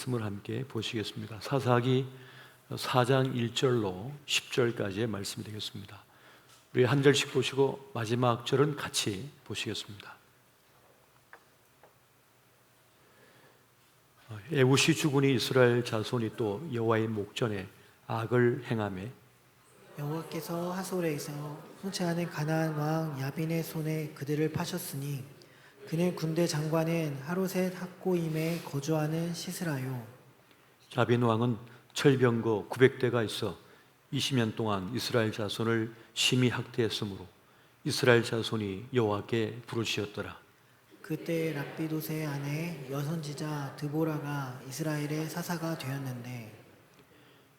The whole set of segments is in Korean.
말씀을 함께 보시겠습니다. 사사기 4장 1절로 10절까지의 말씀이 되겠습니다. 우리 한 절씩 보시고 마지막 절은 같이 보시겠습니다. 에우시 주군이 이스라엘 자손이 또 여호와의 목전에 악을 행하매 여호와께서 하솔에서 통치하는 가나안 왕 야빈의 손에 그들을 파셨으니 그는 군대 장관인 하로셋 학고임에 거주하는 시스라요. 야빈 왕은 철병거 900대가 있어 20년 동안 이스라엘 자손을 심히 학대했으므로 이스라엘 자손이 여호와께 부르시었더라. 그때 랍비도세의 아내 여선지자 드보라가 이스라엘의 사사가 되었는데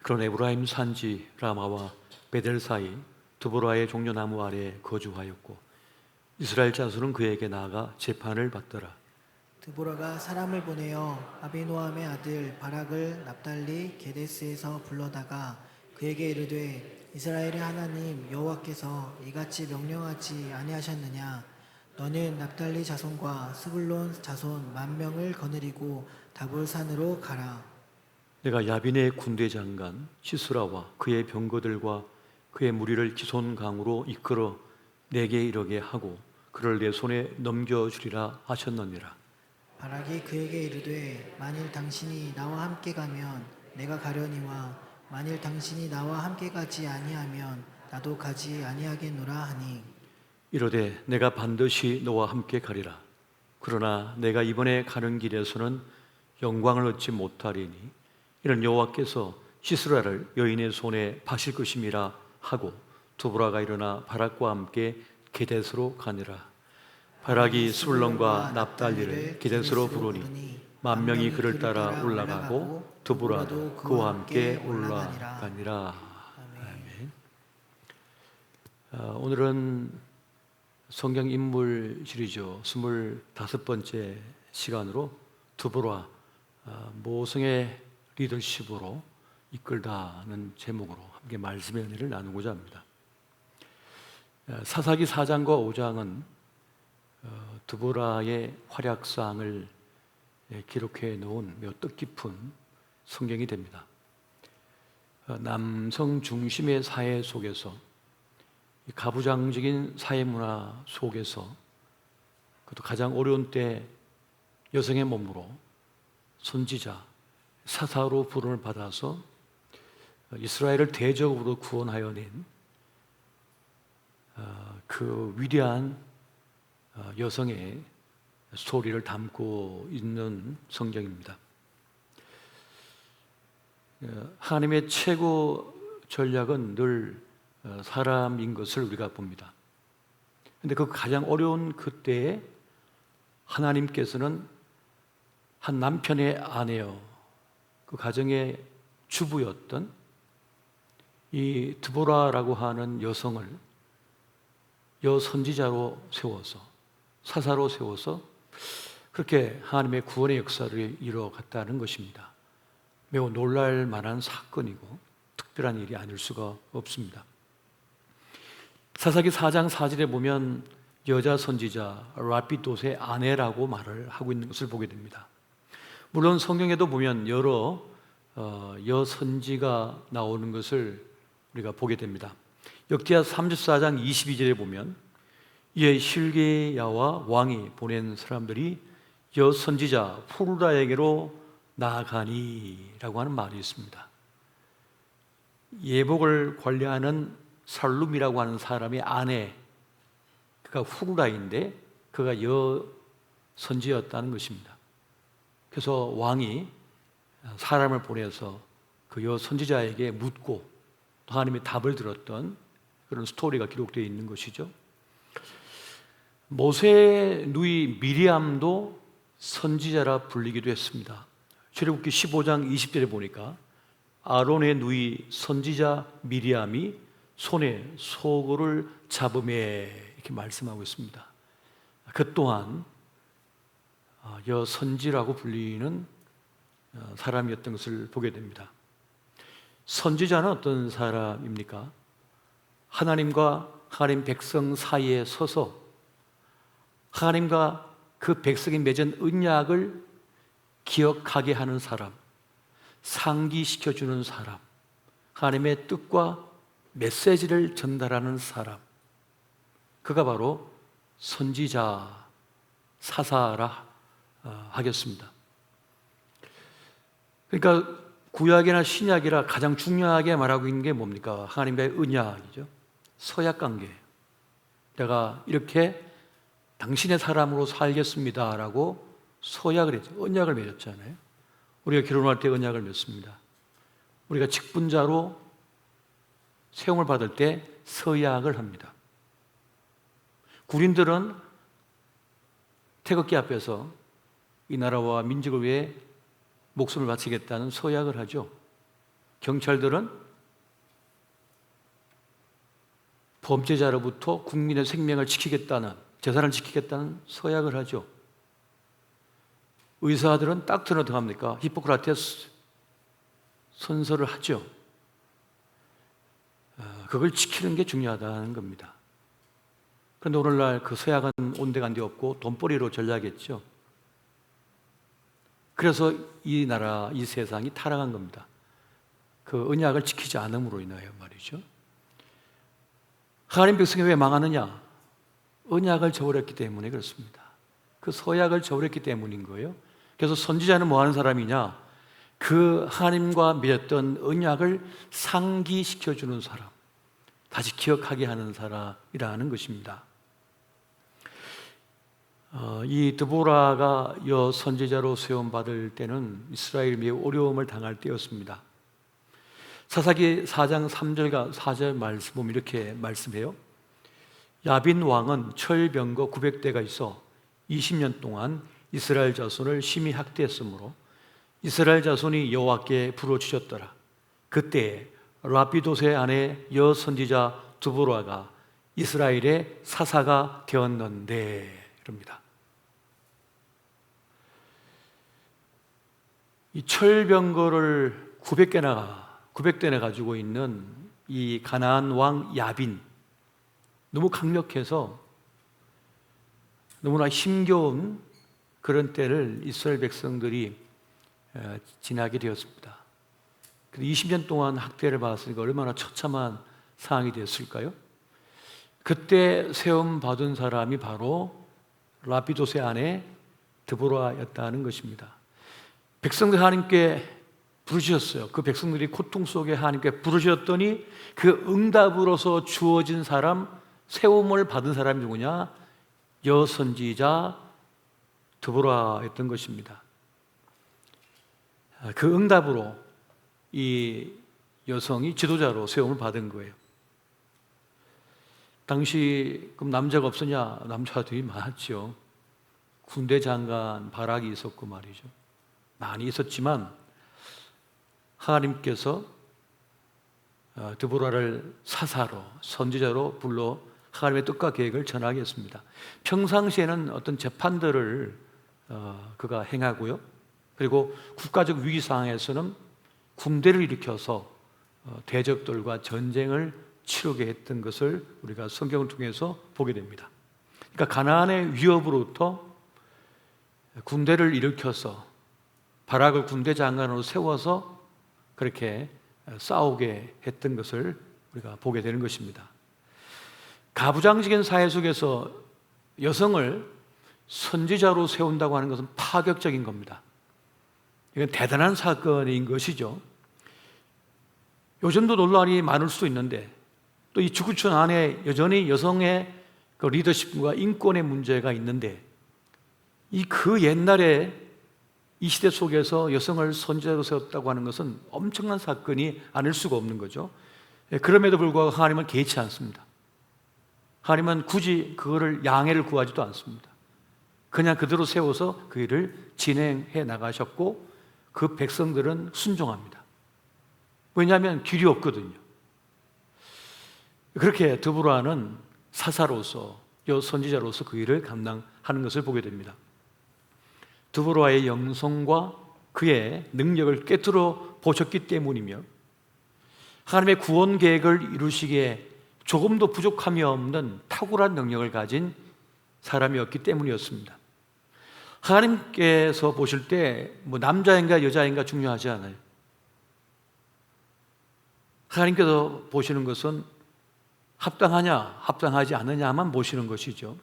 그런 에브라임 산지 라마와 베델 사이 드보라의 종려나무 아래 거주하였고 이스라엘 자손은 그에게 나아가 재판을 받더라. 드보라가 사람을 보내어 아비노함의 아들 바락을 납달리 게데스에서 불러다가 그에게 이르되 이스라엘의 하나님 여호와께서 이같이 명령하지 아니하셨느냐? 너는 납달리 자손과 스불론 자손 10,000명을 거느리고 다볼산으로 가라. 내가 야빈의 군대 장관 시스라와 그의 병거들과 그의 무리를 기손 강으로 이끌어 내게 이르게 하고 그를 내 손에 넘겨주리라 하셨느니라. 바락이 그에게 이르되 만일 당신이 나와 함께 가면 내가 가려니와 만일 당신이 나와 함께 가지 아니하면 나도 가지 아니하겠노라 하니 이르되 내가 반드시 너와 함께 가리라. 그러나 내가 이번에 가는 길에서는 영광을 얻지 못하리니 이는 여호와께서 시스라를 여인의 손에 파실 것임이라 하고 드보라가 일어나 바락과 함께 게데스로 가니라. 바락이 스불론과 납달리를 게데스로 부르니 10,000명이 그를 따라 올라가고 드보라도 그와 함께 올라가니라. 아멘. 오늘은 성경 인물 시리즈 25번째 시간으로 드보라 모성의 리더십으로 이끌다는 제목으로 함께 말씀의 은혜를 나누고자 합니다. 사사기 4장과 5장은 드보라의 활약상을 기록해 놓은 매우 뜻깊은 성경이 됩니다. 남성 중심의 사회 속에서 가부장적인 사회 문화 속에서 그것도 가장 어려운 때 여성의 몸으로 선지자, 사사로 부름을 받아서 이스라엘을 대적으로 구원하여 낸 그 위대한 여성의 스토리를 담고 있는 성경입니다. 하나님의 최고 전략은 늘 사람인 것을 우리가 봅니다. 그런데 그 가장 어려운 그때에 하나님께서는 한 남편의 아내요, 그 가정의 주부였던 이 드보라라고 하는 여성을 여선지자로 세워서 사사로 세워서 그렇게 하나님의 구원의 역사를 이뤄갔다는 것입니다. 매우 놀랄 만한 사건이고 특별한 일이 아닐 수가 없습니다. 사사기 4장 4절에 보면 여자 선지자 랍비도세의 아내라고 말을 하고 있는 것을 보게 됩니다. 물론 성경에도 보면 여러 여선지가 나오는 것을 우리가 보게 됩니다. 역대하 34장 22절에 보면 이에 실게야와 왕이 보낸 사람들이 여선지자 후르다에게로 나아가니 라고 하는 말이 있습니다. 예복을 관리하는 살룸이라고 하는 사람의 아내, 그가 후르다인데 그가 여선지였다는 것입니다. 그래서 왕이 사람을 보내서 그 여선지자에게 묻고 또 하나님의 답을 들었던 그런 스토리가 기록되어 있는 것이죠. 모세의 누이 미리암도 선지자라 불리기도 했습니다. 출애굽기 15장 20절에 보니까 아론의 누이 선지자 미리암이 손에 소고를 잡음에 이렇게 말씀하고 있습니다. 그 또한 여선지라고 불리는 사람이었던 것을 보게 됩니다. 선지자는 어떤 사람입니까? 하나님과 하나님 백성 사이에 서서 하나님과 그 백성이 맺은 언약을 기억하게 하는 사람, 상기시켜주는 사람, 하나님의 뜻과 메시지를 전달하는 사람, 그가 바로 선지자, 사사라 하겠습니다. 그러니까 구약이나 신약이라 가장 중요하게 말하고 있는 게 뭡니까? 하나님과의 언약이죠. 서약관계예요. 내가 이렇게 당신의 사람으로 살겠습니다라고 서약을 했죠. 언약을 맺었잖아요. 우리가 결혼할 때 언약을 맺습니다. 우리가 직분자로 세움을 받을 때 서약을 합니다. 군인들은 태극기 앞에서 이 나라와 민족을 위해 목숨을 바치겠다는 서약을 하죠. 경찰들은 범죄자로부터 국민의 생명을 지키겠다는, 재산을 지키겠다는 서약을 하죠. 의사들은 닥터는 어떻게 합니까? 히포크라테스 선서를 하죠. 그걸 지키는 게 중요하다는 겁니다. 그런데 오늘날 그 서약은 온데간데 없고 돈벌이로 전락했죠. 그래서 이 나라, 이 세상이 타락한 겁니다. 그 언약을 지키지 않음으로 인하여 말이죠. 하나님 백성이 왜 망하느냐? 언약을 저버렸기 때문에 그렇습니다. 그 서약을 저버렸기 때문인 거예요. 그래서 선지자는 뭐 하는 사람이냐? 그 하나님과 맺었던 언약을 상기시켜주는 사람, 다시 기억하게 하는 사람이라는 것입니다. 이 드보라가 여 선지자로 세움받을 때는 이스라엘이 매우 어려움을 당할 때였습니다. 사사기 4장 3절과 4절 말씀 보면 이렇게 말씀해요. 야빈 왕은 철병거 900대가 있어 20년 동안 이스라엘 자손을 심히 학대했으므로 이스라엘 자손이 여호와께 부르짖었더라. 그때 라피도스의 아내 여 선지자 드보라가 이스라엘의 사사가 되었는데 이럽니다. 이 철병거를 900대나 가지고 있는 이 가나안 왕 야빈, 너무 강력해서 너무나 힘겨운 그런 때를 이스라엘 백성들이 지나게 되었습니다. 20년 동안 학대를 받았으니까 얼마나 처참한 상황이 되었을까요? 그때 세움 받은 사람이 바로 라피도스의 아내 드보라였다는 것입니다. 백성들 하나님께 부르셨어요. 그 백성들이 고통 속에 하나님께 부르셨더니 그 응답으로서 주어진 사람, 세움을 받은 사람이 누구냐? 여선지자 드보라였던 것입니다. 그 응답으로 이 여성이 지도자로 세움을 받은 거예요. 당시 그럼 남자가 없었냐? 남자들이 많았죠. 군대 장관 바락이 있었고 말이죠. 많이 있었지만 하나님께서 드보라를 사사로, 선지자로 불러 하나님의 뜻과 계획을 전하게 했습니다. 평상시에는 어떤 재판들을 그가 행하고요. 그리고 국가적 위기 상황에서는 군대를 일으켜서 대적들과 전쟁을 치르게 했던 것을 우리가 성경을 통해서 보게 됩니다. 그러니까 가나안의 위협으로부터 군대를 일으켜서 바락을 군대 장관으로 세워서 그렇게 싸우게 했던 것을 우리가 보게 되는 것입니다. 가부장적인 사회 속에서 여성을 선지자로 세운다고 하는 것은 파격적인 겁니다. 이건 대단한 사건인 것이죠. 요즘도 논란이 많을 수도 있는데 또 이 지구촌 안에 여전히 여성의 그 리더십과 인권의 문제가 있는데 그 옛날에 이 시대 속에서 여성을 선지자로 세웠다고 하는 것은 엄청난 사건이 아닐 수가 없는 거죠. 그럼에도 불구하고 하나님은 개의치 않습니다. 하나님은 굳이 그거를 양해를 구하지도 않습니다. 그냥 그대로 세워서 그 일을 진행해 나가셨고 그 백성들은 순종합니다. 왜냐하면 길이 없거든요. 그렇게 드보라는 사사로서 선지자로서 그 일을 감당하는 것을 보게 됩니다. 드보라의 영성과 그의 능력을 꿰뚫어 보셨기 때문이며 하나님의 구원 계획을 이루시기에 조금도 부족함이 없는 탁월한 능력을 가진 사람이었기 때문이었습니다. 하나님께서 보실 때 뭐 남자인가 여자인가 중요하지 않아요. 하나님께서 보시는 것은 합당하냐, 합당하지 않느냐만 보시는 것이죠.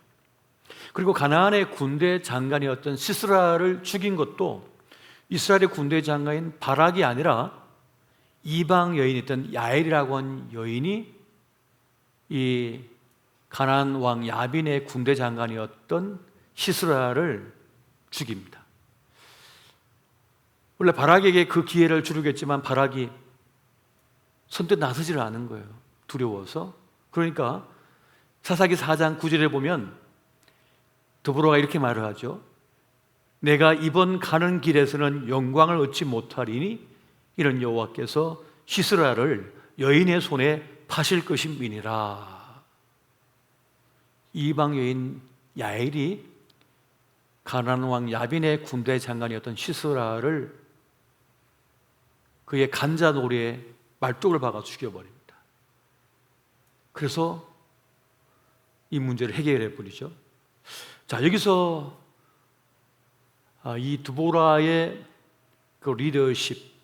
그리고 가나안의 군대 장관이었던 시스라를 죽인 것도 이스라엘의 군대 장관인 바락이 아니라 이방 여인이었던 야엘이라고 한 여인이 이 가나안 왕 야빈의 군대 장관이었던 시스라를 죽입니다. 원래 바락에게 그 기회를 주려겠지만 바락이 선뜻 나서지를 않은 거예요. 두려워서. 그러니까 사사기 4장 9절에 보면 드보라가 이렇게 말을 하죠. 내가 이번 가는 길에서는 영광을 얻지 못하리니 이런 여호와께서 시스라를 여인의 손에 파실 것임이니라. 이방 여인 야엘이 가나안 왕 야빈의 군대 장관이었던 시스라를 그의 간자놀이에 말뚝을 박아 죽여버립니다. 그래서 이 문제를 해결해 버리죠. 자, 여기서 이 드보라의 그 리더십,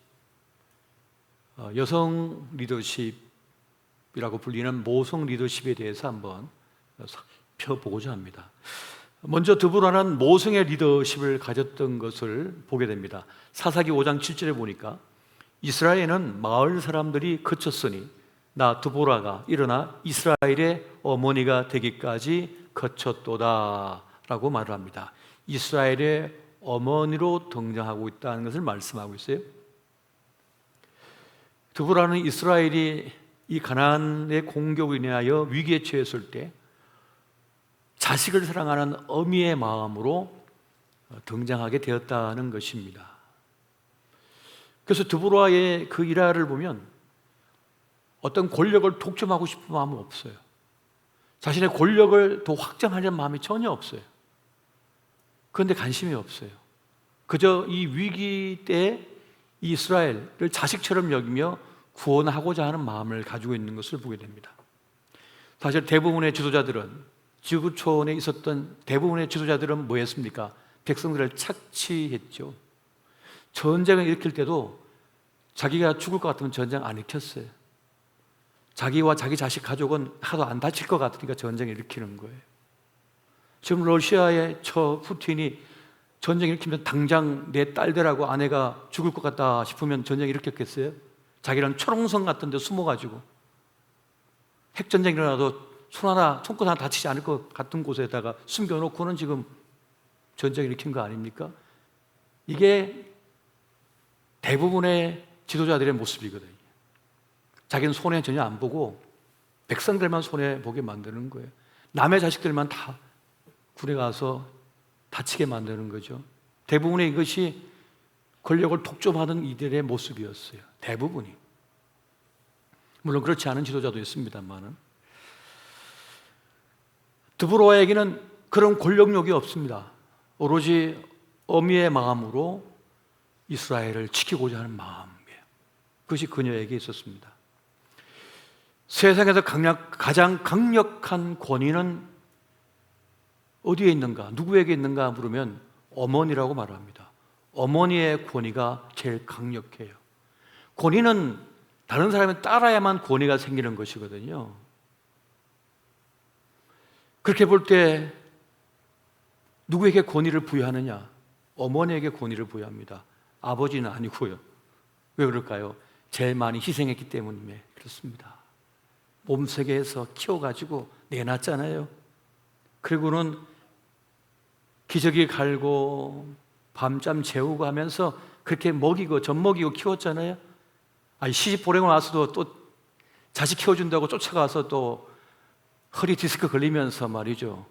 여성 리더십이라고 불리는 모성 리더십에 대해서 한번 살펴보고자 합니다. 먼저 드보라는 모성의 리더십을 가졌던 것을 보게 됩니다. 사사기 5장 7절에 보니까 이스라엘에는 마을 사람들이 그쳤으니 나 드보라가 일어나 이스라엘의 어머니가 되기까지 거쳤도다 라고 말을 합니다. 이스라엘의 어머니로 등장하고 있다는 것을 말씀하고 있어요. 드보라는 이스라엘이 이 가나안의 공격으로 인하여 위기에 처했을 때 자식을 사랑하는 어미의 마음으로 등장하게 되었다는 것입니다. 그래서 드보라의 그 일화를 보면 어떤 권력을 독점하고 싶은 마음은 없어요. 자신의 권력을 더 확장하려는 마음이 전혀 없어요. 그런데 관심이 없어요. 그저 이 위기 때 이스라엘을 자식처럼 여기며 구원하고자 하는 마음을 가지고 있는 것을 보게 됩니다. 사실 대부분의 지도자들은 지구촌에 있었던 대부분의 지도자들은 뭐 했습니까? 백성들을 착취했죠. 전쟁을 일으킬 때도 자기가 죽을 것 같으면 전쟁 안 일으켰어요. 자기와 자기 자식 가족은 하도 안 다칠 것 같으니까 전쟁을 일으키는 거예요. 지금 러시아의 푸틴이 전쟁 일으키면 당장 내 딸들하고 아내가 죽을 것 같다 싶으면 전쟁 일으켰겠어요? 자기는 초롱성 같은 데 숨어가지고 핵전쟁이 일어나도 손끝 하나 다치지 않을 것 같은 곳에다가 숨겨놓고는 지금 전쟁을 일으킨 거 아닙니까? 이게 대부분의 지도자들의 모습이거든요. 자기는 손해 전혀 안 보고 백성들만 손해 보게 만드는 거예요. 남의 자식들만 다 군에 가서 다치게 만드는 거죠. 대부분의 이것이 권력을 독점하는 이들의 모습이었어요. 대부분이. 물론 그렇지 않은 지도자도 있습니다만은. 드보라에게는 그런 권력욕이 없습니다. 오로지 어미의 마음으로 이스라엘을 지키고자 하는 마음이에요. 그것이 그녀에게 있었습니다. 세상에서 가장 강력한 권위는 어디에 있는가? 누구에게 있는가 물으면 어머니라고 말합니다. 어머니의 권위가 제일 강력해요. 권위는 다른 사람이 따라야만 권위가 생기는 것이거든요. 그렇게 볼 때 누구에게 권위를 부여하느냐? 어머니에게 권위를 부여합니다. 아버지는 아니고요. 왜 그럴까요? 제일 많이 희생했기 때문에 그렇습니다. 몸세계에서 키워가지고 내놨잖아요. 그리고는 기저귀 갈고 밤잠 재우고 하면서 그렇게 먹이고 젖먹이고 키웠잖아요. 시집 보내고 나서도 또 자식 키워준다고 쫓아가서 또 허리 디스크 걸리면서 말이죠.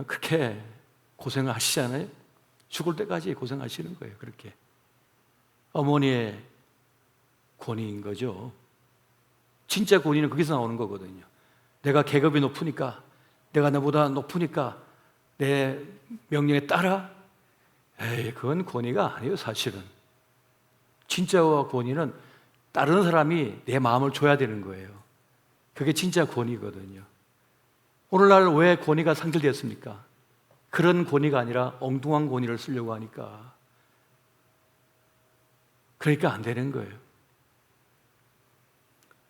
그렇게 고생을 하시잖아요. 죽을 때까지 고생하시는 거예요. 그렇게 어머니의 권위인 거죠. 진짜 권위는 거기서 나오는 거거든요. 내가 계급이 높으니까, 내가 너보다 높으니까 내 명령에 따라? 그건 권위가 아니에요. 사실은 진짜 권위는 다른 사람이 내 마음을 줘야 되는 거예요. 그게 진짜 권위거든요. 오늘날 왜 권위가 상실됐습니까? 그런 권위가 아니라 엉뚱한 권위를 쓰려고 하니까. 그러니까 안 되는 거예요.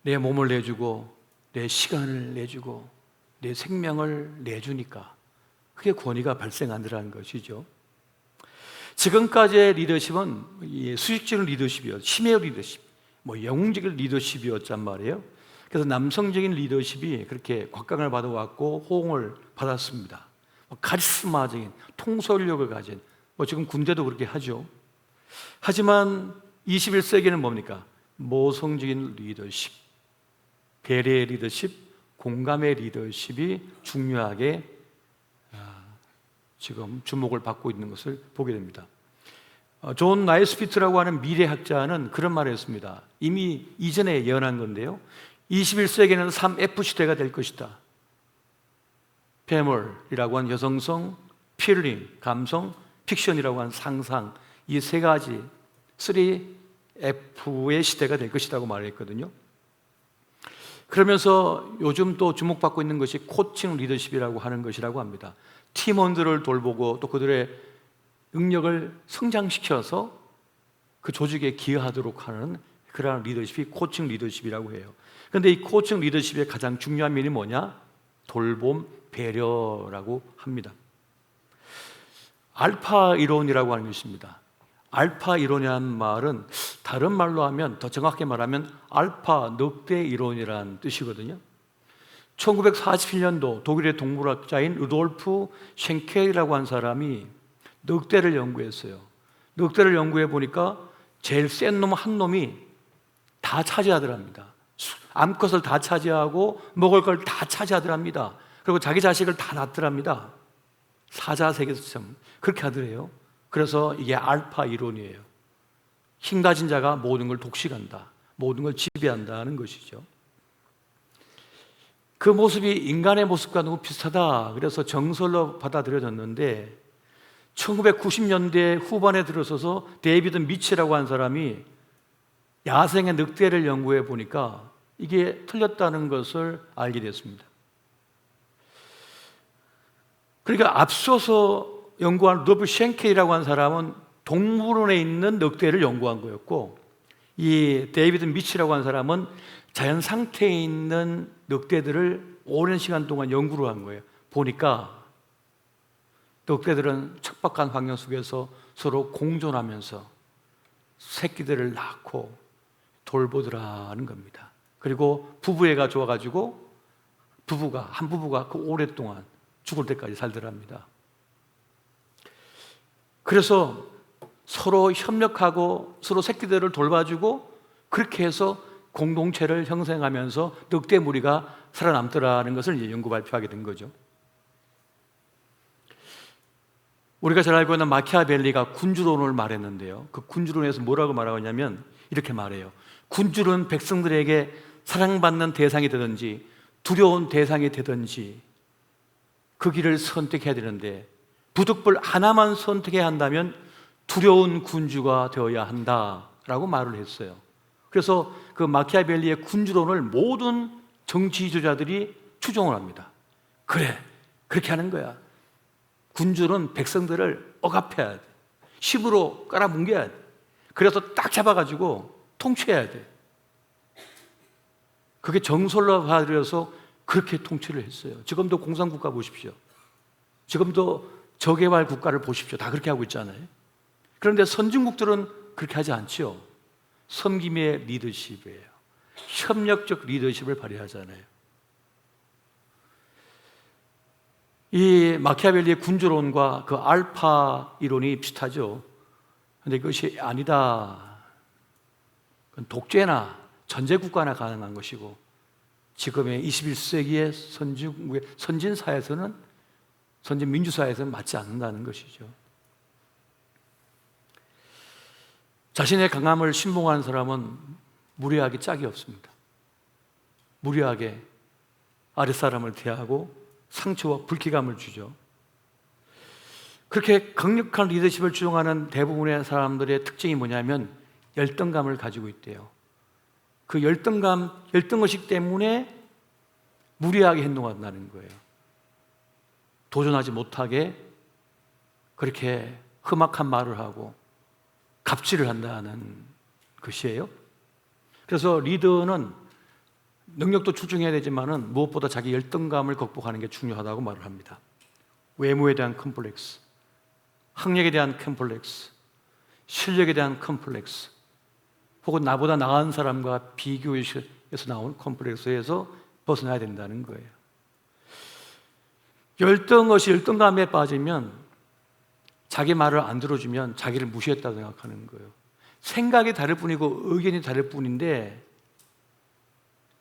내 몸을 내주고 내 시간을 내주고 내 생명을 내주니까 그게 권위가 발생한다는 것이죠. 지금까지의 리더십은 수직적인 리더십이었, 힘의 리더십, 영웅적인 리더십이었단 말이에요. 그래서 남성적인 리더십이 그렇게 곽강을 받아왔고 호응을 받았습니다. 카리스마적인 통솔력을 가진, 지금 군대도 그렇게 하죠. 하지만 21세기는 뭡니까? 모성적인 리더십, 배려의 리더십, 공감의 리더십이 중요하게 지금 주목을 받고 있는 것을 보게 됩니다. 존 나이스피트라고 하는 미래학자는 그런 말을 했습니다. 이미 이전에 예언한 건데요, 21세기는 3F 시대가 될 것이다. 패멀이라고 하는 여성성, 필링, 감성, 픽션이라고 하는 상상, 이 세 가지 3F의 시대가 될 것이라고 말했거든요. 그러면서 요즘 또 주목받고 있는 것이 코칭 리더십이라고 하는 것이라고 합니다. 팀원들을 돌보고 또 그들의 능력을 성장시켜서 그 조직에 기여하도록 하는 그러한 리더십이 코칭 리더십이라고 해요. 그런데 이 코칭 리더십의 가장 중요한 면이 뭐냐? 돌봄, 배려라고 합니다. 알파 이론이라고 하는 것입니다. 알파 이론이라는 말은 다른 말로 하면, 더 정확하게 말하면 알파 늑대 이론이라는 뜻이거든요. 1947년도 독일의 동물학자인 루돌프 쉔켈이라고 한 사람이 늑대를 연구했어요. 늑대를 연구해 보니까 제일 센 놈 한 놈이 다 차지하더랍니다. 암컷을 다 차지하고 먹을 걸 다 차지하더랍니다. 그리고 자기 자식을 다 낳더랍니다. 사자세계처럼 그렇게 하더래요. 그래서 이게 알파 이론이에요. 힘 가진 자가 모든 걸 독식한다, 모든 걸 지배한다는 것이죠. 그 모습이 인간의 모습과 너무 비슷하다, 그래서 정설로 받아들여졌는데 1990년대 후반에 들어서서 데이비드 미치라고 한 사람이 야생의 늑대를 연구해 보니까 이게 틀렸다는 것을 알게 됐습니다. 그러니까 앞서서 연구한 루돌프 쉔켈이라고 한 사람은 동물원에 있는 늑대를 연구한 거였고, 이 데이비드 미치라고 한 사람은 자연 상태에 있는 늑대들을 오랜 시간 동안 연구를 한 거예요. 보니까 늑대들은 척박한 환경 속에서 서로 공존하면서 새끼들을 낳고 돌보더라는 겁니다. 그리고 부부애가 좋아가지고 한 부부가 그 오랫동안 죽을 때까지 살더랍니다. 그래서 서로 협력하고 서로 새끼들을 돌봐주고 그렇게 해서 공동체를 형성하면서 늑대 무리가 살아남더라는 것을 이제 연구 발표하게 된 거죠. 우리가 잘 알고 있는 마키아벨리가 군주론을 말했는데요, 그 군주론에서 뭐라고 말하냐면 이렇게 말해요. 군주는 백성들에게 사랑받는 대상이 되든지 두려운 대상이 되든지 그 길을 선택해야 되는데, 부득불 하나만 선택해야 한다면 두려운 군주가 되어야 한다라고 말을 했어요. 그래서 그 마키아벨리의 군주론을 모든 정치주자들이 추종을 합니다. 그래, 그렇게 하는 거야. 군주는 백성들을 억압해야 돼. 씹으로 깔아뭉개야 돼. 그래서 딱 잡아가지고 통치해야 돼. 그게 정설로 받아들여서 그렇게 통치를 했어요. 지금도 공산국가 보십시오. 지금도 저개발 국가를 보십시오. 다 그렇게 하고 있잖아요. 그런데 선진국들은 그렇게 하지 않지요. 섬김의 리더십이에요. 협력적 리더십을 발휘하잖아요. 이 마키아벨리의 군주론과 그 알파 이론이 비슷하죠. 그런데 그것이 아니다. 그건 독재나 전제국가나 가능한 것이고, 지금의 21세기의 선진사회에서는, 선진민주사회에서는 맞지 않는다는 것이죠. 자신의 강함을 신봉하는 사람은 무례하게 짝이 없습니다. 무례하게 아랫사람을 대하고 상처와 불쾌감을 주죠. 그렇게 강력한 리더십을 주장하는 대부분의 사람들의 특징이 뭐냐면 열등감을 가지고 있대요. 그 열등의식 때문에 무리하게 행동한다는 거예요. 도전하지 못하게 그렇게 험악한 말을 하고 갑질을 한다는 것이에요. 그래서 리더는 능력도 출중해야 되지만은 무엇보다 자기 열등감을 극복하는 게 중요하다고 말을 합니다. 외모에 대한 컴플렉스, 학력에 대한 컴플렉스, 실력에 대한 컴플렉스, 혹은 나보다 나은 사람과 비교에서 나온 컴플렉스에서 벗어나야 된다는 거예요. 열등감에 빠지면, 자기 말을 안 들어주면 자기를 무시했다고 생각하는 거예요. 생각이 다를 뿐이고 의견이 다를 뿐인데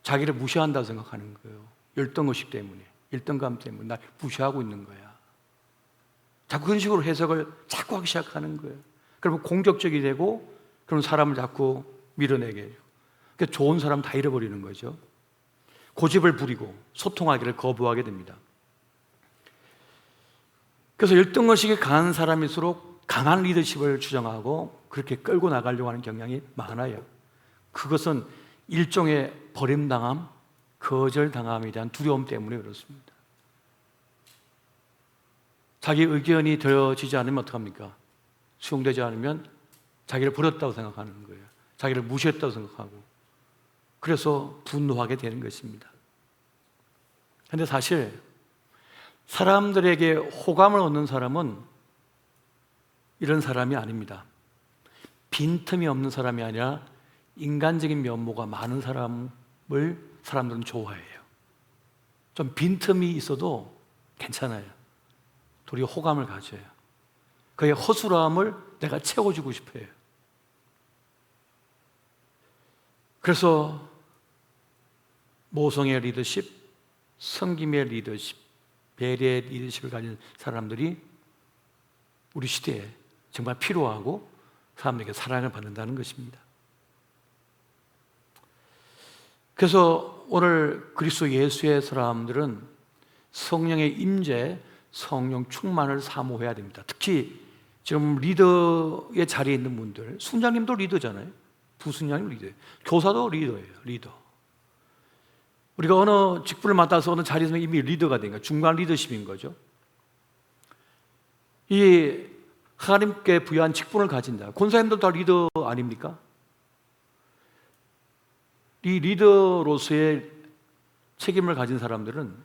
자기를 무시한다고 생각하는 거예요. 열등의식 때문에, 열등감 때문에 날 무시하고 있는 거야. 자꾸 그런 식으로 해석을 자꾸 하기 시작하는 거예요. 그러면 공격적이 되고, 그런 사람을 자꾸 밀어내게 해요. 그러니까 좋은 사람 다 잃어버리는 거죠. 고집을 부리고 소통하기를 거부하게 됩니다. 그래서 열등의식이 강한 사람일수록 강한 리더십을 주장하고 그렇게 끌고 나가려고 하는 경향이 많아요. 그것은 일종의 버림당함, 거절당함에 대한 두려움 때문에 그렇습니다. 자기 의견이 들어지지 않으면 어떡합니까? 수용되지 않으면 자기를 버렸다고 생각하는 거예요. 자기를 무시했다고 생각하고, 그래서 분노하게 되는 것입니다. 그런데 사실 사람들에게 호감을 얻는 사람은 이런 사람이 아닙니다. 빈틈이 없는 사람이 아니라 인간적인 면모가 많은 사람을 사람들은 좋아해요. 좀 빈틈이 있어도 괜찮아요. 도리어 호감을 가져요. 그의 허술함을 내가 채워주고 싶어요. 그래서 모성의 리더십, 섬김의 리더십, 배려의 리더십을 가진 사람들이 우리 시대에 정말 필요하고 사람들에게 사랑을 받는다는 것입니다. 그래서 오늘 그리스도 예수의 사람들은 성령의 임재, 성령 충만을 사모해야 됩니다. 특히 지금 리더의 자리에 있는 분들, 순장님도 리더잖아요. 부순장님 리더예요. 교사도 리더예요. 리더. 우리가 어느 직분을 맡아서 어느 자리에서 이미 리더가 된 거예요. 중간 리더십인 거죠. 이 하나님께 부여한 직분을 가진다. 권사님도 다 리더 아닙니까? 이 리더로서의 책임을 가진 사람들은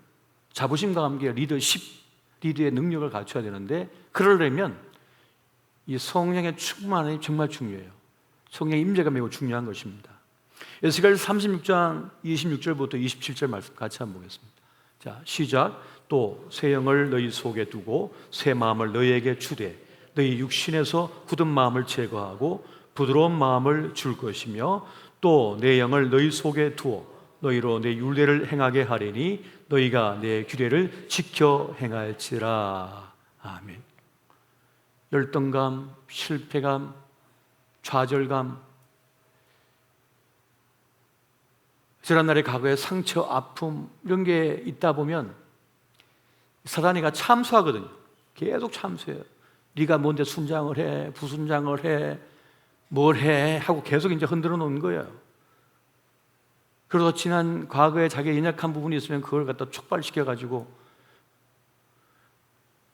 자부심과 함께 리더의 능력을 갖춰야 되는데, 그러려면 이 성령의 충만이 정말 중요해요. 성령의 임재가 매우 중요한 것입니다. 에스겔 36장 26절부터 27절 말씀 같이 한번 보겠습니다. 자, 시작. 또 새 영을 너희 속에 두고 새 마음을 너희에게 주되 너희 육신에서 굳은 마음을 제거하고 부드러운 마음을 줄 것이며, 또 내 영을 너희 속에 두어 너희로 내 율례를 행하게 하리니 너희가 내 규례를 지켜 행할지라. 아멘. 열등감, 실패감, 좌절감, 지난날의 과거의 상처, 아픔, 이런 게 있다 보면 사단이가 참수하거든요. 계속 참수해요. 네가 뭔데 순장을 해, 부순장을 해, 뭘 해 하고 계속 이제 흔들어 놓는 거예요. 그래서 지난 과거에 자기의 연약한 부분이 있으면 그걸 갖다 촉발시켜가지고,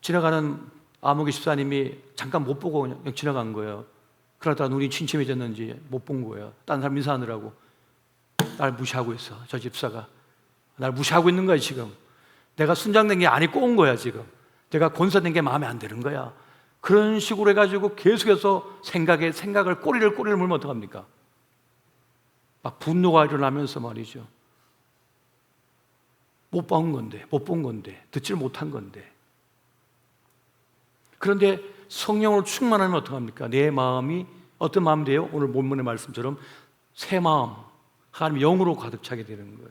지나가는 아무개 집사님이 잠깐 못 보고 그냥 지나간 거예요. 그러다가 눈이 침침해졌는지 못 본 거예요. 다른 사람 인사하느라고. 날 무시하고 있어. 저 집사가 날 무시하고 있는 거야. 지금 내가 순장된 게 아니고 온 거야. 지금 내가 권사된 게 마음에 안 드는 거야. 그런 식으로 해가지고 계속해서 생각을 꼬리를 물면 어떡합니까? 막 분노가 일어나면서 말이죠. 못 본 건데 듣질 못한 건데. 그런데 성령으로 충만하면 어떡합니까? 내 마음이 어떤 마음 돼요? 오늘 본문의 말씀처럼 새 마음, 하나님의 영으로 가득 차게 되는 거예요.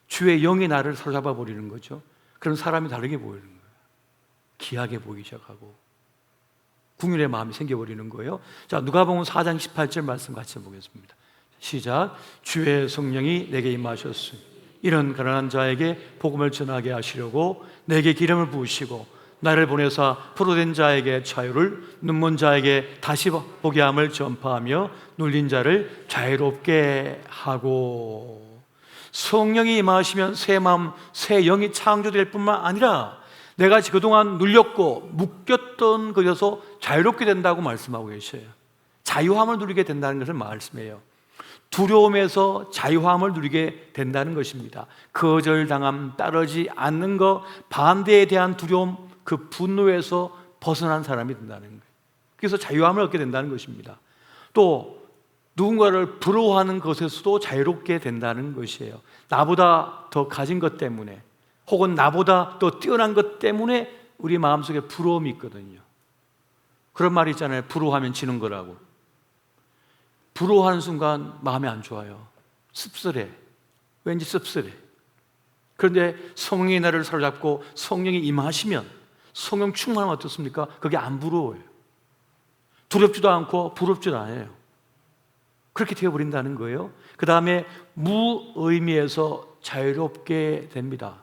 주의 영이 나를 사로잡아 버리는 거죠. 그런 사람이 다르게 보이는 거예요. 귀하게 보이기 시작하고 궁율의 마음이 생겨버리는 거예요. 자, 누가복음 4장 18절 말씀 같이 보겠습니다. 시작. 주의 성령이 내게 임하셨으니 이런 가난한 자에게 복음을 전하게 하시려고 내게 기름을 부으시고 나를 보내사 포로된 자에게 자유를, 눈먼 자에게 다시 보게 함을 전파하며 눌린 자를 자유롭게 하고. 성령이 임하시면 새 마음, 새 영이 창조될 뿐만 아니라 내가 그동안 눌렸고 묶였던 것에서 자유롭게 된다고 말씀하고 계셔요. 자유함을 누리게 된다는 것을 말씀해요. 두려움에서 자유함을 누리게 된다는 것입니다. 거절당함, 따르지 않는 것, 반대에 대한 두려움, 그 분노에서 벗어난 사람이 된다는 거예요. 그래서 자유함을 얻게 된다는 것입니다. 또 누군가를 부러워하는 것에서도 자유롭게 된다는 것이에요. 나보다 더 가진 것 때문에, 혹은 나보다 더 뛰어난 것 때문에 우리 마음속에 부러움이 있거든요. 그런 말이 있잖아요. 부러워하면 지는 거라고. 부러워하는 순간 마음이 안 좋아요. 씁쓸해. 왠지 씁쓸해. 그런데 성령이 나를 사로잡고 성령이 임하시면, 성령 충만하면 어떻습니까? 그게 안 부러워요. 두렵지도 않고 부럽지도 않아요. 그렇게 되어버린다는 거예요. 그 다음에 무의미에서 자유롭게 됩니다.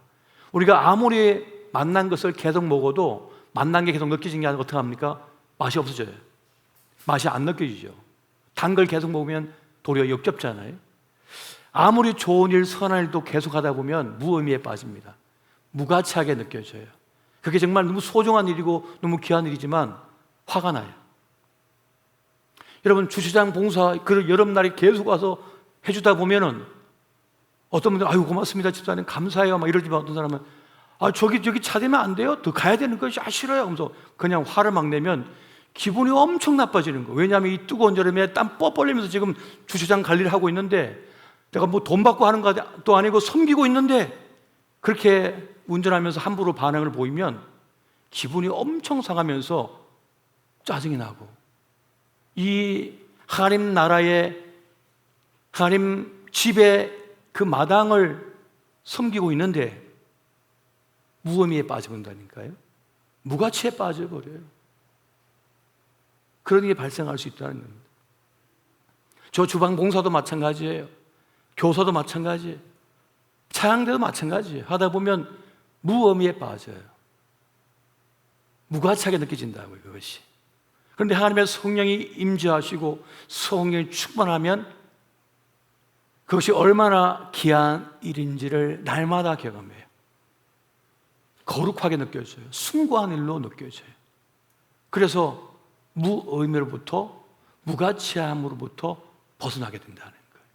우리가 아무리 만난 것을 계속 먹어도 만난 게 계속 느껴지는 게 아니라 어떻게 합니까? 맛이 없어져요. 맛이 안 느껴지죠. 단 걸 계속 먹으면 도리어 역겹잖아요. 아무리 좋은 일, 선한 일도 계속 하다 보면 무의미에 빠집니다. 무가치하게 느껴져요. 그게 정말 너무 소중한 일이고 너무 귀한 일이지만 화가 나요. 여러분, 주차장 봉사 그 여름날에 계속 와서 해주다 보면은 어떤 분들은 아유 고맙습니다 집사님 감사해요 막 이러지만 어떤 사람은 저기 차 대면 안 돼요? 더 가야 되는 것이 싫어요 하면서 그냥 화를 막 내면 기분이 엄청 나빠지는 거예요. 왜냐하면 이 뜨거운 여름에 땀 뻘뻘 흘리면서 지금 주차장 관리를 하고 있는데 내가 뭐 돈 받고 하는 것도 아니고 섬기고 있는데 그렇게 운전하면서 함부로 반응을 보이면 기분이 엄청 상하면서 짜증이 나고, 이 하나님 나라의 하나님 집의 그 마당을 섬기고 있는데 무의미에 빠져본다니까요. 무가치에 빠져버려요. 그런 게 발생할 수 있다는 겁니다. 저 주방 봉사도 마찬가지예요. 교사도 마찬가지예요. 차양대도 마찬가지예요. 하다 보면 무의미에 빠져요. 무가치하게 느껴진다고요, 그것이. 그런데 하나님의 성령이 임재하시고 성령이 충만하면 그것이 얼마나 귀한 일인지를 날마다 경험해요. 거룩하게 느껴져요. 숭고한 일로 느껴져요. 그래서 무의미로부터, 무가치함으로부터 벗어나게 된다는 거예요.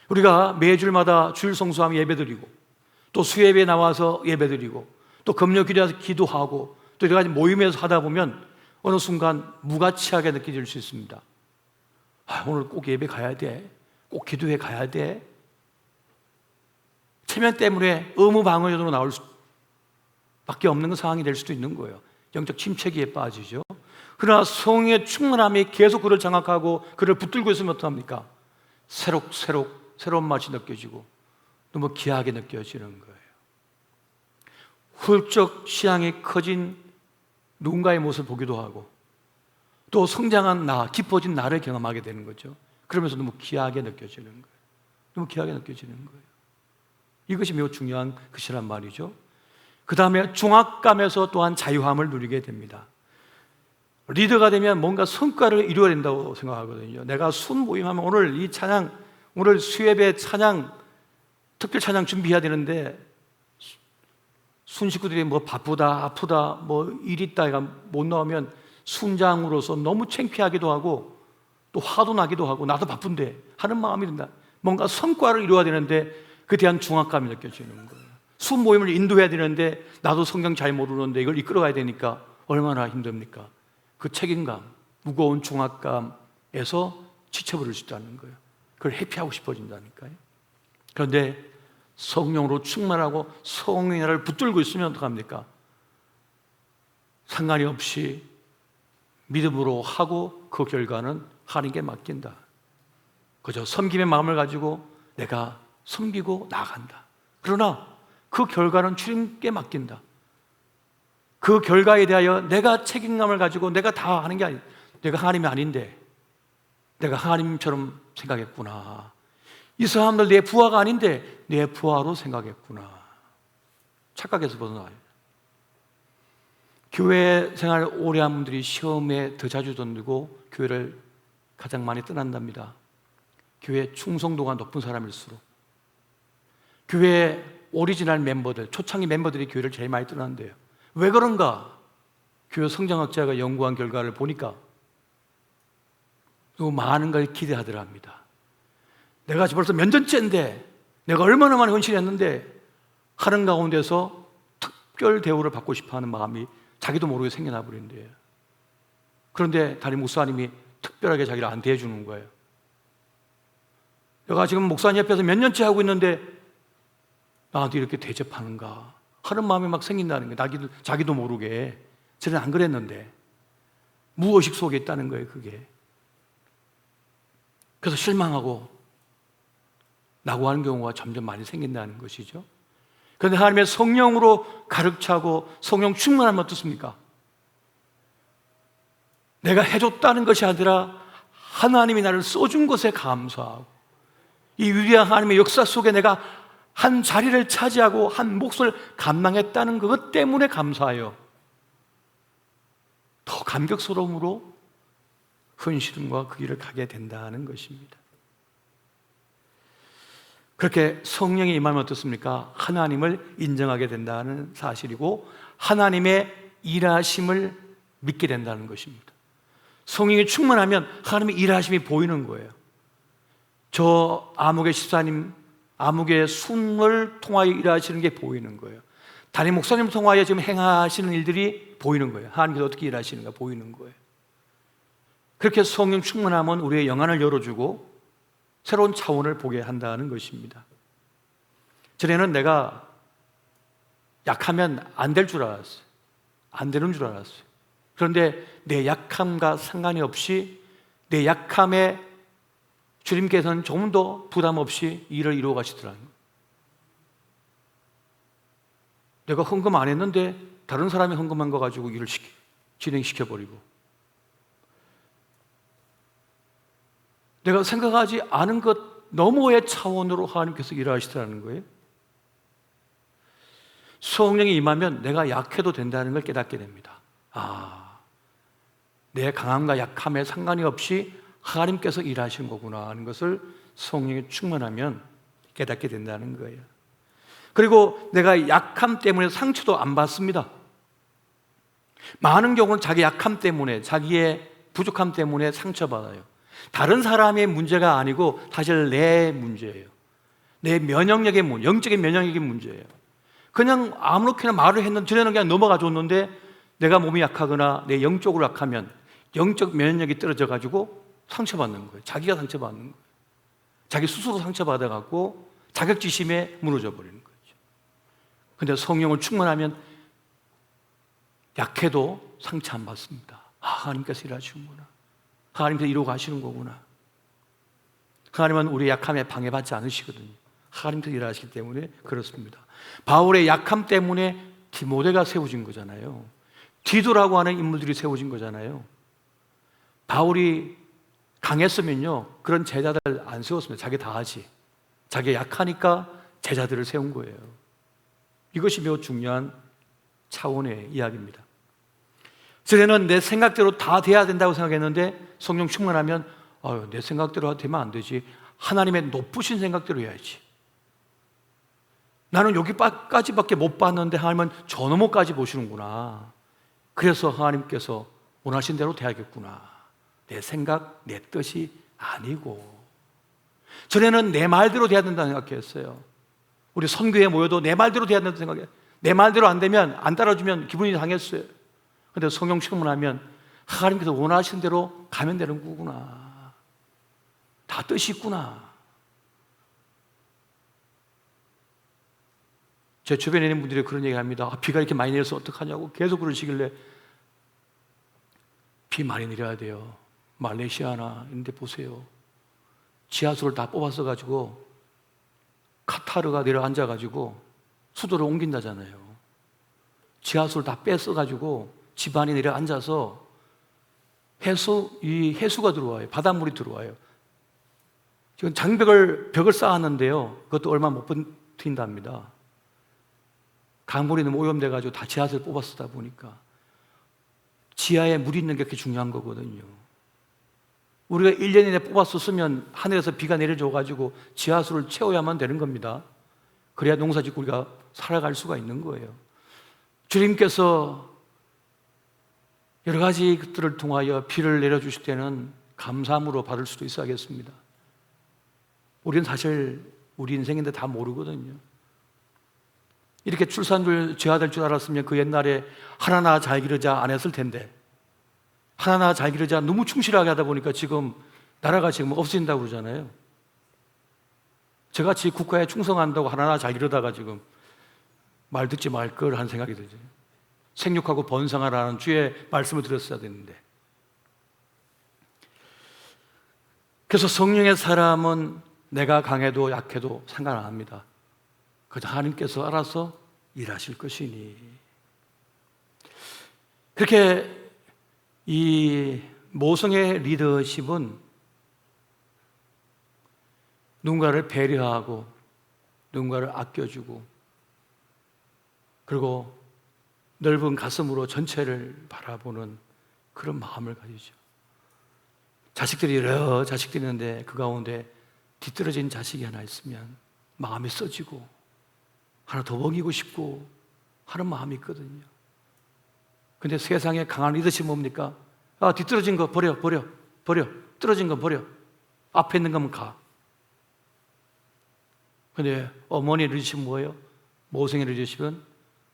우리가 매주일마다 주일 성수하며 예배드리고 또 수예배에 나와서 예배드리고 또 금요일에 와서 기도하고 또 여러 가지 모임에서 하다 보면 어느 순간 무가치하게 느껴질 수 있습니다. 오늘 꼭 예배 가야 돼. 꼭 기도회 가야 돼. 체면 때문에 의무방어적으로 나올 수밖에 없는 상황이 될 수도 있는 거예요. 영적 침체기에 빠지죠. 그러나 성령의 충만함이 계속 그를 장악하고 그를 붙들고 있으면 어떡합니까? 새로운 맛이 느껴지고 너무 귀하게 느껴지는 거예요. 훌쩍 신앙이 커진 누군가의 모습을 보기도 하고 또 성장한 나, 깊어진 나를 경험하게 되는 거죠. 그러면서 너무 귀하게 느껴지는 거예요. 너무 귀하게 느껴지는 거예요. 이것이 매우 중요한 것이란 말이죠. 그 다음에 중압감에서 또한 자유함을 누리게 됩니다. 리더가 되면 뭔가 성과를 이루어야 된다고 생각하거든요. 내가 순 모임하면 오늘 이 찬양, 오늘 수예배 찬양, 특별 찬양 준비해야 되는데 순 식구들이 뭐 바쁘다, 아프다, 뭐 일 있다가 못 나오면 순장으로서 너무 창피하기도 하고 또 화도 나기도 하고 나도 바쁜데 하는 마음이 든다. 뭔가 성과를 이루어야 되는데 그에 대한 중압감이 느껴지는 거예요. 순 모임을 인도해야 되는데 나도 성경 잘 모르는데 이걸 이끌어가야 되니까 얼마나 힘듭니까? 그 책임감, 무거운 중압감에서 지쳐버릴 수 있다는 거예요. 그걸 회피하고 싶어진다니까요. 그런데 성령으로 충만하고 성령의 나를 붙들고 있으면 어떡합니까? 상관이 없이 믿음으로 하고 그 결과는 하나님께 맡긴다. 그저 섬김의 마음을 가지고 내가 섬기고 나아간다. 그러나 그 결과는 주님께 맡긴다. 그 결과에 대하여 내가 책임감을 가지고 내가 다 하는 게 아니다. 내가 하나님이 아닌데 내가 하나님처럼 생각했구나. 이 사람들 내 부하가 아닌데 내 부하로 생각했구나. 착각해서 벗어나요. 교회 생활 오래 한 분들이 시험에 더 자주 던지고 교회를 가장 많이 떠난답니다. 교회 충성도가 높은 사람일수록. 교회 오리지널 멤버들, 초창기 멤버들이 교회를 제일 많이 떠난대요. 왜 그런가? 교회 성장학자가 연구한 결과를 보니까 너무 많은 걸 기대하더랍니다. 내가 벌써 몇 년째인데 내가 얼마나 많이 헌신했는데 하는 가운데서 특별 대우를 받고 싶어하는 마음이 자기도 모르게 생겨나 버린대요. 그런데 담임 목사님이 특별하게 자기를 안 대해주는 거예요. 내가 지금 목사님 옆에서 몇 년째 하고 있는데 나한테 이렇게 대접하는가 하는 마음이 막 생긴다는 거예요. 자기도 모르게. 저는 안 그랬는데 무의식 속에 있다는 거예요, 그게. 그래서 실망하고 낙오하는 경우가 점점 많이 생긴다는 것이죠. 그런데 하나님의 성령으로 가득차고 성령 충만하면 어떻습니까? 내가 해줬다는 것이 아니라 하나님이 나를 써준 것에 감사하고 이 위대한 하나님의 역사 속에 내가 한 자리를 차지하고 한 몫을 감당했다는 것 때문에 감사해요. 더 감격스러움으로 헌신과 그 길을 가게 된다는 것입니다. 그렇게 성령이 임하면 어떻습니까? 하나님을 인정하게 된다는 사실이고 하나님의 일하심을 믿게 된다는 것입니다. 성령이 충만하면 하나님의 일하심이 보이는 거예요. 저 아무개 집사님, 아무개 순을 통하여 일하시는 게 보이는 거예요. 담임 목사님을 통하여 지금 행하시는 일들이 보이는 거예요. 하나님께서 어떻게 일하시는가 보이는 거예요. 그렇게 성령 충만하면 우리의 영안을 열어주고 새로운 차원을 보게 한다는 것입니다. 전에는 내가 약하면 안 될 줄 알았어요. 안 되는 줄 알았어요. 그런데 내 약함과 상관이 없이 내 약함에 주님께서는 조금 더 부담 없이 일을 이루어 가시더라고요. 내가 헌금 안 했는데 다른 사람이 헌금한 거 가지고 일을 진행시켜버리고 내가 생각하지 않은 것 너머의 차원으로 하나님께서 일하시더라는 거예요. 성령이 임하면 내가 약해도 된다는 걸 깨닫게 됩니다. 내 강함과 약함에 상관이 없이 하나님께서 일하시는 거구나 하는 것을 성령이 충만하면 깨닫게 된다는 거예요. 그리고 내가 약함 때문에 상처도 안 받습니다. 많은 경우는 자기 약함 때문에, 자기의 부족함 때문에 상처받아요. 다른 사람의 문제가 아니고 사실 내 문제예요. 내 면역력의 문제, 영적인 면역력의 문제예요. 그냥 아무렇게나 말을 했는데 전에는 그냥 넘어가 줬는데 내가 몸이 약하거나 내 영적으로 약하면 영적 면역력이 떨어져 가지고 상처받는 거예요. 자기가 상처받는 거예요. 자기 스스로 상처받아 갖고 자격지심에 무너져 버리는 거죠. 그런데 성령을 충만하면 약해도 상처 안 받습니다. 하나님께서 일하시는구나. 하나님께서 이루고 가시는 거구나. 하나님은 우리의 약함에 방해받지 않으시거든요. 하나님께서 일하시기 때문에 그렇습니다. 바울의 약함 때문에 디모데가 세워진 거잖아요. 디도라고 하는 인물들이 세워진 거잖아요. 바울이 강했으면요 그런 제자들 안 세웠습니다. 자기 다 하지. 자기가 약하니까 제자들을 세운 거예요. 이것이 매우 중요한 차원의 이야기입니다. 전에는 내 생각대로 다 돼야 된다고 생각했는데 성령 충만하면 내 생각대로 되면 안 되지. 하나님의 높으신 생각대로 해야지. 나는 여기까지밖에 못 봤는데 하나님은 저 너머까지 보시는구나. 그래서 하나님께서 원하신 대로 돼야겠구나. 내 생각, 내 뜻이 아니고. 전에는 내 말대로 돼야 된다고 생각했어요. 우리 선교에 모여도 내 말대로 돼야 된다고 생각해요. 내 말대로 안 되면, 안 따라주면 기분이 상했어요. 그런데 성령 충만하면 하나님께서 원하시는 대로 가면 되는 거구나. 다 뜻이 있구나. 제 주변에 있는 분들이 그런 얘기 합니다. 비가 이렇게 많이 내려서 어떡하냐고 계속 그러시길래 비 많이 내려야 돼요. 말레이시아나 이런 데 보세요. 지하수를 다 뽑아서 가지고 카타르가 내려앉아 가지고 수도를 옮긴다잖아요. 지하수를 다 뺏어 가지고 집안이 내려앉아서 해수가 들어와요. 바닷물이 들어와요. 지금 벽을 쌓았는데요. 그것도 얼마 못 버틴답니다. 강물이 너무 오염돼 가지고 다 지하수를 뽑아쓰다 보니까 지하에 물이 있는 게 그렇게 중요한 거거든요. 우리가 1년 이내 뽑았었으면 하늘에서 비가 내려줘 가지고 지하수를 채워야만 되는 겁니다. 그래야 농사 짓고 우리가 살아갈 수가 있는 거예요. 주님께서 여러 가지 것들을 통하여 비를 내려주실 때는 감사함으로 받을 수도 있어야겠습니다. 우리는 사실 우리 인생인데 다 모르거든요. 이렇게 출산율 저하될 줄 알았으면 그 옛날에 하나나 잘 기르자 안 했을 텐데, 하나나 잘 기르자 너무 충실하게 하다 보니까 지금 나라가 지금 없어진다고 그러잖아요. 저같이 국가에 충성한다고 하나나 잘 기르다가 지금 말 듣지 말 걸 하는 생각이 들죠. 생육하고 번성하라는 주의 말씀을 드렸어야 되는데. 그래서 성령의 사람은 내가 강해도 약해도 상관 안 합니다. 그저 하나님께서 알아서 일하실 것이니. 그렇게 이 모성의 리더십은 누군가를 배려하고 누군가를 아껴주고 그리고 넓은 가슴으로 전체를 바라보는 그런 마음을 가지죠. 자식들이 여러 자식들이 있는데 그 가운데 뒤떨어진 자식이 하나 있으면 마음이 써지고 하나 더 먹이고 싶고 하는 마음이 있거든요. 근데 세상에 강한 리더십이 뭡니까? 뒤떨어진 거 버려. 떨어진 거 버려. 앞에 있는 거면 가. 근데 어머니 리더십은 뭐예요? 모성의 리더십은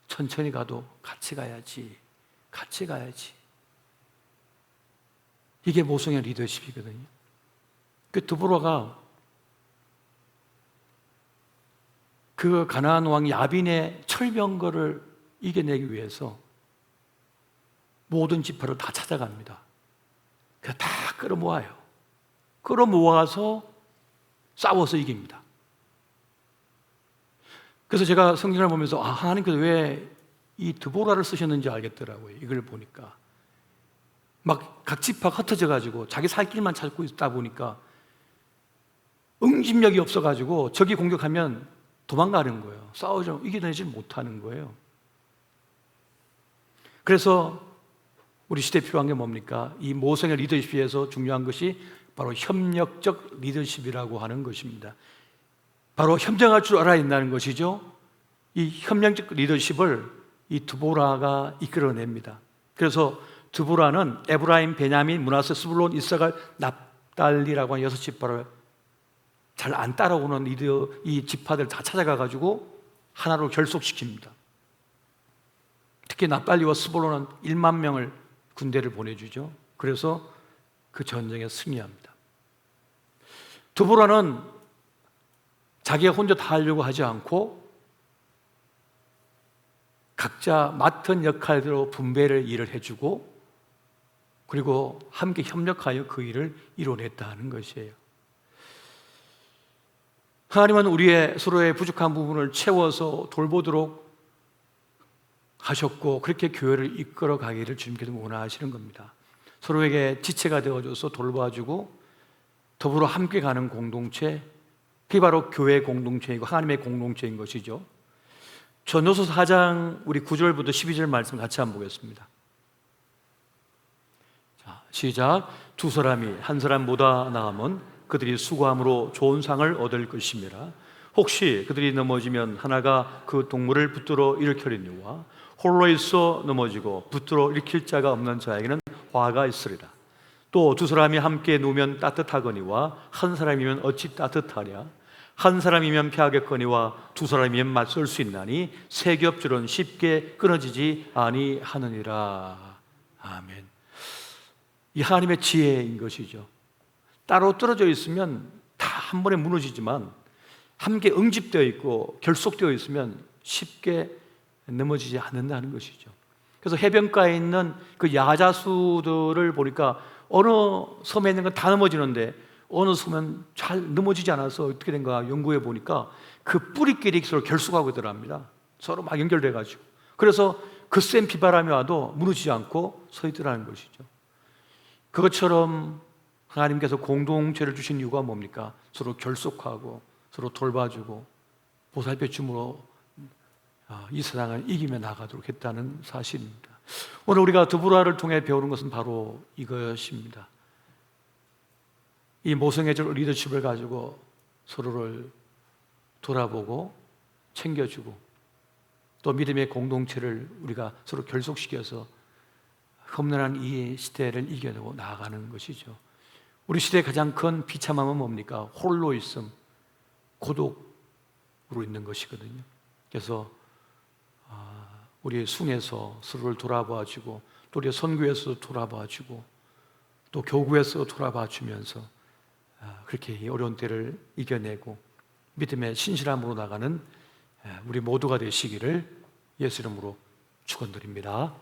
천천히 가도 같이 가야지. 이게 모성의 리더십이거든요. 그 드보라가 그 가나안 왕 야빈의 철병거를 이겨내기 위해서 모든 지파를 다 찾아갑니다. 그래서 다 끌어모아요. 끌어모아서 싸워서 이깁니다. 그래서 제가 성경을 보면서 하나님께서 왜 이 드보라를 쓰셨는지 알겠더라고요. 이걸 보니까 막 각 지파가 흩어져 가지고 자기 살 길만 찾고 있다 보니까 응집력이 없어 가지고 적이 공격하면 도망가는 거예요. 싸우죠. 이겨내지 못하는 거예요. 그래서 우리 시대에 필요한 게 뭡니까? 이 모성의 리더십에서 중요한 것이 바로 협력적 리더십이라고 하는 것입니다. 바로 협력할 줄 알아야 된다는 것이죠. 이 협력적 리더십을 이 드보라가 이끌어냅니다. 그래서 드보라는 에브라임, 베냐민, 므낫세, 스불론, 이사갈, 납달리라고 하는 6지파를 잘 안 따라오는 이 지파들 다 찾아가 가지고 하나로 결속시킵니다. 특히 납달리와 스불론은 1만 명을 군대를 보내주죠. 그래서 그 전쟁에 승리합니다. 드보라는 자기가 혼자 다 하려고 하지 않고 각자 맡은 역할대로 분배를 일을 해주고 그리고 함께 협력하여 그 일을 이뤄냈다는 것이에요. 하나님은 우리의 서로의 부족한 부분을 채워서 돌보도록 하셨고 그렇게 교회를 이끌어 가기를 주님께서 원하시는 겁니다. 서로에게 지체가 되어줘서 돌봐주고 더불어 함께 가는 공동체, 그게 바로 교회의 공동체이고 하나님의 공동체인 것이죠. 전도서 4장 우리 9절부터 12절 말씀 같이 한번 보겠습니다. 자, 시작. 두 사람이 한 사람보다 나으면 그들이 수고함으로 좋은 상을 얻을 것임이라. 혹시 그들이 넘어지면 하나가 그 동물을 붙들어 일으키려니와 홀로 있어 넘어지고 붙들어 일으킬 자가 없는 자에게는 화가 있으리라. 또 두 사람이 함께 누우면 따뜻하거니와 한 사람이면 어찌 따뜻하랴. 한 사람이면 피하겠거니와 두 사람이면 맞설 수 있나니 세 겹줄은 쉽게 끊어지지 아니하느니라. 아멘. 이 하나님의 지혜인 것이죠. 따로 떨어져 있으면 다 한 번에 무너지지만 함께 응집되어 있고 결속되어 있으면 쉽게 넘어지지 않는다는 것이죠. 그래서 해변가에 있는 그 야자수들을 보니까 어느 섬에 있는 건 다 넘어지는데 어느 섬은 잘 넘어지지 않아서 어떻게 된가 연구해 보니까 그 뿌리끼리 서로 결속하고 있더랍니다. 서로 막 연결돼 가지고. 그래서 그 센 비바람이 와도 무너지지 않고 서 있더라는 것이죠. 그것처럼 하나님께서 공동체를 주신 이유가 뭡니까? 서로 결속하고 서로 돌봐주고 보살펴 줌으로 이 세상을 이기며 나가도록 했다는 사실입니다. 오늘 우리가 드보라를 통해 배우는 것은 바로 이것입니다. 이 모성애적 리더십을 가지고 서로를 돌아보고 챙겨주고 또 믿음의 공동체를 우리가 서로 결속시켜서 험난한 이 시대를 이겨내고 나아가는 것이죠. 우리 시대의 가장 큰 비참함은 뭡니까? 홀로 있음, 고독으로 있는 것이거든요. 그래서 우리 숭에서 서로를 돌아봐주고, 또 우리 선교에서 돌아봐주고, 또 교구에서 돌아봐주면서 그렇게 이 어려운 때를 이겨내고 믿음의 신실함으로 나가는 우리 모두가 되시기를 예수 이름으로 축원드립니다.